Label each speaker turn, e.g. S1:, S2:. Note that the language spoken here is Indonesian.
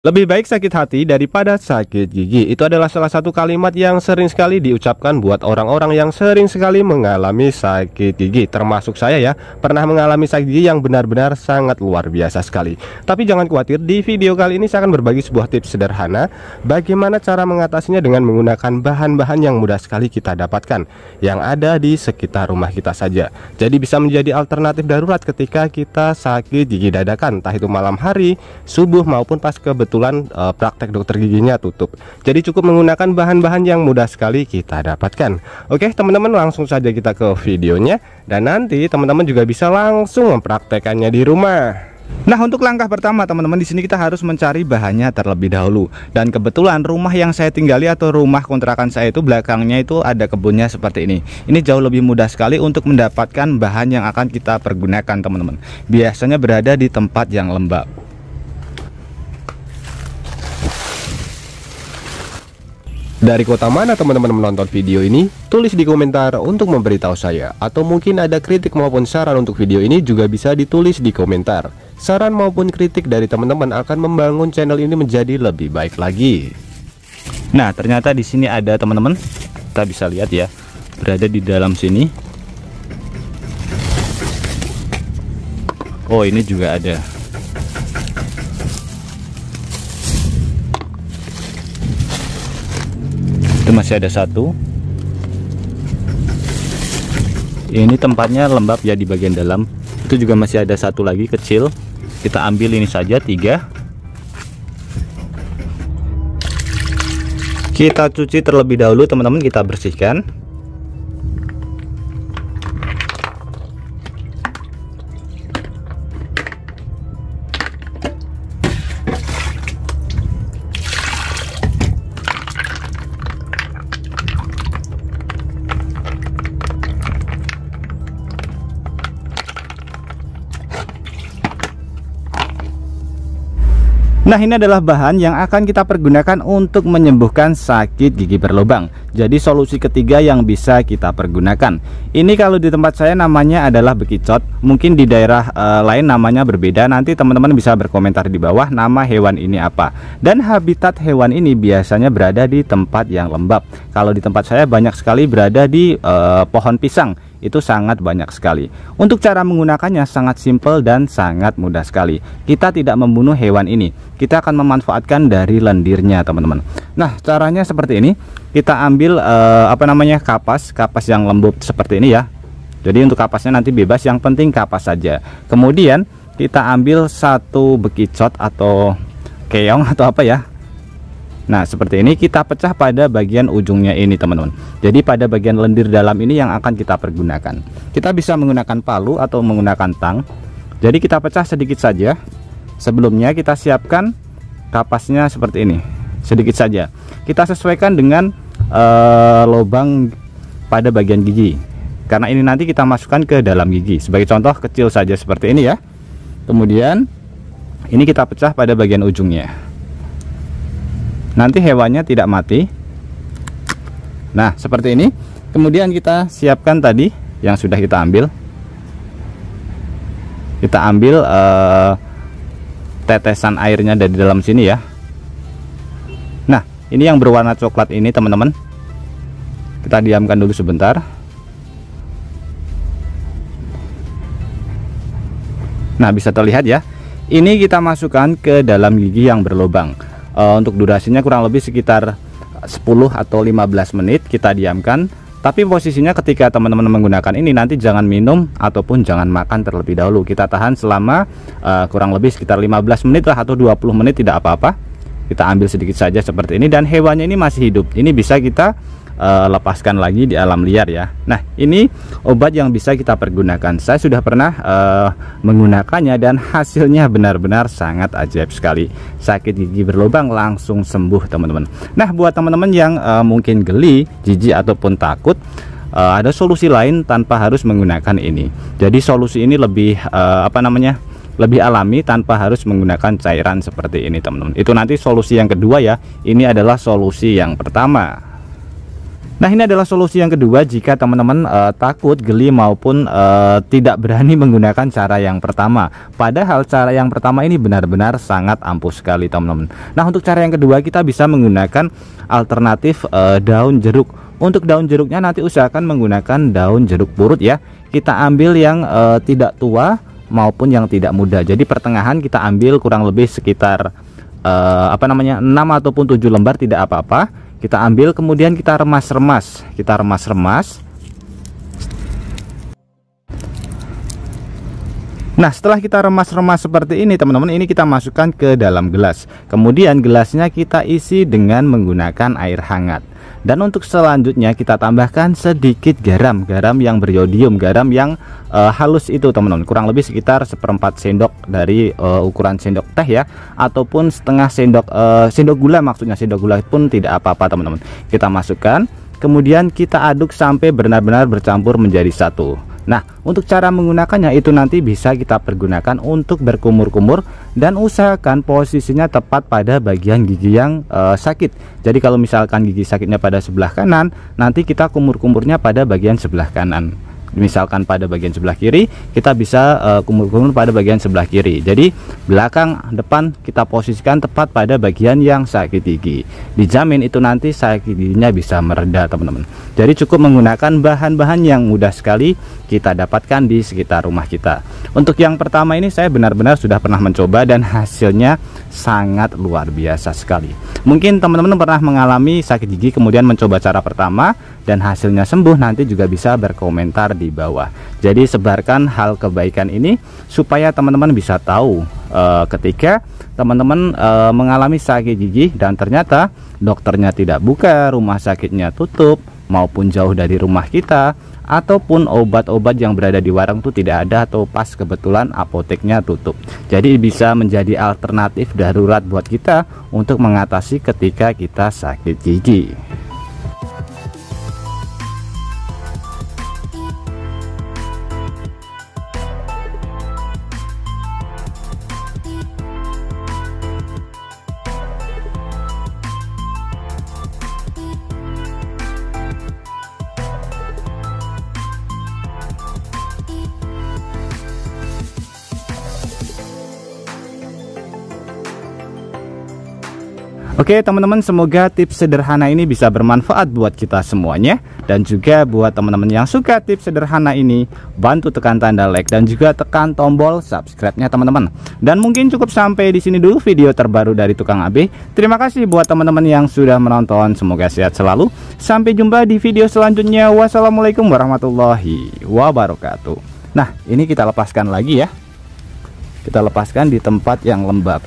S1: Lebih baik sakit hati daripada sakit gigi. Itu adalah salah satu kalimat yang sering sekali diucapkan buat orang-orang yang sering sekali mengalami sakit gigi. Termasuk saya ya, pernah mengalami sakit gigi yang benar-benar sangat luar biasa sekali. Tapi jangan khawatir, di video kali ini saya akan berbagi sebuah tips sederhana bagaimana cara mengatasinya dengan menggunakan bahan-bahan yang mudah sekali kita dapatkan, yang ada di sekitar rumah kita saja. Jadi bisa menjadi alternatif darurat ketika kita sakit gigi dadakan, entah itu malam hari, subuh, maupun pas kebetulan praktek dokter giginya tutup. Jadi cukup menggunakan bahan-bahan yang mudah sekali kita dapatkan. Oke teman-teman, langsung saja kita ke videonya, dan nanti teman-teman juga bisa langsung mempraktekannya di rumah.
S2: Nah, untuk langkah pertama teman-teman, di sini kita harus mencari bahannya terlebih dahulu. Dan kebetulan rumah yang saya tinggali atau rumah kontrakan saya itu belakangnya itu ada kebunnya seperti ini. Ini jauh lebih mudah sekali untuk mendapatkan bahan yang akan kita pergunakan teman-teman. Biasanya berada di tempat yang lembab.
S1: Dari kota mana teman-teman menonton video ini? Tulis di komentar untuk memberitahu saya. Atau mungkin ada kritik maupun saran untuk video ini juga bisa ditulis di komentar. Saran maupun kritik dari teman-teman akan membangun channel ini menjadi lebih baik lagi.
S2: Nah, ternyata di sini ada teman-teman. Kita bisa lihat ya, berada di dalam sini. Oh, ini juga ada. Itu masih ada satu. Ini tempatnya lembab ya di bagian dalam. Itu juga masih ada satu lagi kecil. Kita ambil ini saja, 3. Kita cuci terlebih dahulu teman-teman, kita bersihkan. Nah, ini adalah bahan yang akan kita pergunakan untuk menyembuhkan sakit gigi berlubang. Jadi solusi ketiga yang bisa kita pergunakan. Ini kalau di tempat saya namanya adalah bekicot. Mungkin di daerah lain namanya berbeda. Nanti teman-teman bisa berkomentar di bawah nama hewan ini apa. Dan habitat hewan ini biasanya berada di tempat yang lembab. Kalau di tempat saya banyak sekali berada di pohon pisang. Itu sangat banyak sekali. Untuk cara menggunakannya sangat simpel dan sangat mudah sekali. Kita tidak membunuh hewan ini, kita akan memanfaatkan dari lendirnya teman-teman. Nah, caranya seperti ini. Kita ambil kapas yang lembut seperti ini ya. Jadi untuk kapasnya nanti bebas, yang penting kapas saja. Kemudian kita ambil satu bekicot atau keong atau apa ya. Nah, seperti ini kita pecah pada bagian ujungnya ini teman-teman. Jadi pada bagian lendir dalam ini yang akan kita pergunakan. Kita bisa menggunakan palu atau menggunakan tang. Jadi kita pecah sedikit saja. Sebelumnya kita siapkan kapasnya seperti ini, sedikit saja. Kita sesuaikan dengan lubang pada bagian gigi. Karena ini nanti kita masukkan ke dalam gigi. Sebagai contoh kecil saja seperti ini ya. Kemudian ini kita pecah pada bagian ujungnya. Nanti hewannya tidak mati. Nah, seperti ini. Kemudian kita siapkan tadi yang sudah kita ambil. Kita ambil tetesan airnya dari dalam sini ya. Nah, ini yang berwarna coklat ini teman-teman. Kita diamkan dulu sebentar. Nah, bisa terlihat ya. Ini kita masukkan ke dalam gigi yang berlubang. Untuk durasinya kurang lebih sekitar 10 atau 15 menit kita diamkan. Tapi posisinya ketika teman-teman menggunakan ini nanti jangan minum ataupun jangan makan terlebih dahulu. Kita tahan selama kurang lebih sekitar 15 menit lah atau 20 menit, tidak apa-apa. Kita ambil sedikit saja seperti ini, dan hewannya ini masih hidup. Ini bisa kita lepaskan lagi di alam liar ya. Nah, ini obat yang bisa kita pergunakan. Saya sudah pernah menggunakannya dan hasilnya benar-benar sangat ajaib sekali. Sakit gigi berlubang langsung sembuh teman-teman. Nah, buat teman-teman yang mungkin geli, jijik ataupun takut, ada solusi lain tanpa harus menggunakan ini. Jadi solusi ini lebih lebih alami tanpa harus menggunakan cairan seperti ini teman-teman. Itu nanti solusi yang kedua ya. Ini adalah solusi yang pertama. Nah, ini adalah solusi yang kedua jika teman-teman takut, geli maupun tidak berani menggunakan cara yang pertama. Padahal cara yang pertama ini benar-benar sangat ampuh sekali teman-teman. Nah, untuk cara yang kedua kita bisa menggunakan alternatif daun jeruk. Untuk daun jeruknya nanti usahakan menggunakan daun jeruk purut ya. Kita ambil yang tidak tua maupun yang tidak muda. Jadi pertengahan kita ambil kurang lebih sekitar 6 ataupun 7 lembar, tidak apa-apa. Kita ambil kemudian kita remas-remas. Nah, setelah kita remas-remas seperti ini teman-teman, ini kita masukkan ke dalam gelas. Kemudian gelasnya kita isi dengan menggunakan air hangat. Dan untuk selanjutnya kita tambahkan sedikit garam yang beriodium, garam yang halus itu teman-teman, kurang lebih sekitar 1/4 sendok dari ukuran sendok teh ya, ataupun setengah sendok gula, maksudnya sendok gula pun tidak apa-apa teman-teman. Kita masukkan, kemudian kita aduk sampai benar-benar bercampur menjadi satu. Nah, untuk cara menggunakannya itu nanti bisa kita pergunakan untuk berkumur-kumur, dan usahakan posisinya tepat pada bagian gigi yang sakit. Jadi kalau misalkan gigi sakitnya pada sebelah kanan, nanti kita kumur-kumurnya pada bagian sebelah kanan. Misalkan pada bagian sebelah kiri, kita bisa kumur-kumur pada bagian sebelah kiri. Jadi belakang depan kita posisikan tepat pada bagian yang sakit gigi. Dijamin itu nanti sakit giginya bisa mereda teman-teman. Jadi cukup menggunakan bahan-bahan yang mudah sekali kita dapatkan di sekitar rumah kita. Untuk yang pertama ini saya benar-benar sudah pernah mencoba dan hasilnya sangat luar biasa sekali. Mungkin teman-teman pernah mengalami sakit gigi kemudian mencoba cara pertama dan hasilnya sembuh, nanti juga bisa berkomentar di bawah. Jadi sebarkan hal kebaikan ini supaya teman-teman bisa tahu ketika teman-teman mengalami sakit gigi dan ternyata dokternya tidak buka, rumah sakitnya tutup maupun jauh dari rumah kita, ataupun obat-obat yang berada di warung itu tidak ada, atau pas kebetulan apoteknya tutup. Jadi bisa menjadi alternatif darurat buat kita untuk mengatasi ketika kita sakit gigi. Oke teman-teman, semoga tips sederhana ini bisa bermanfaat buat kita semuanya. Dan juga buat teman-teman yang suka tips sederhana ini, bantu tekan tanda like dan juga tekan tombol subscribe-nya teman-teman. Dan mungkin cukup sampai di sini dulu video terbaru dari Tukang AB. Terima kasih buat teman-teman yang sudah menonton, semoga sehat selalu. Sampai jumpa di video selanjutnya. Wassalamualaikum warahmatullahi wabarakatuh. Nah, ini kita lepaskan lagi ya. Kita lepaskan di tempat yang lembab.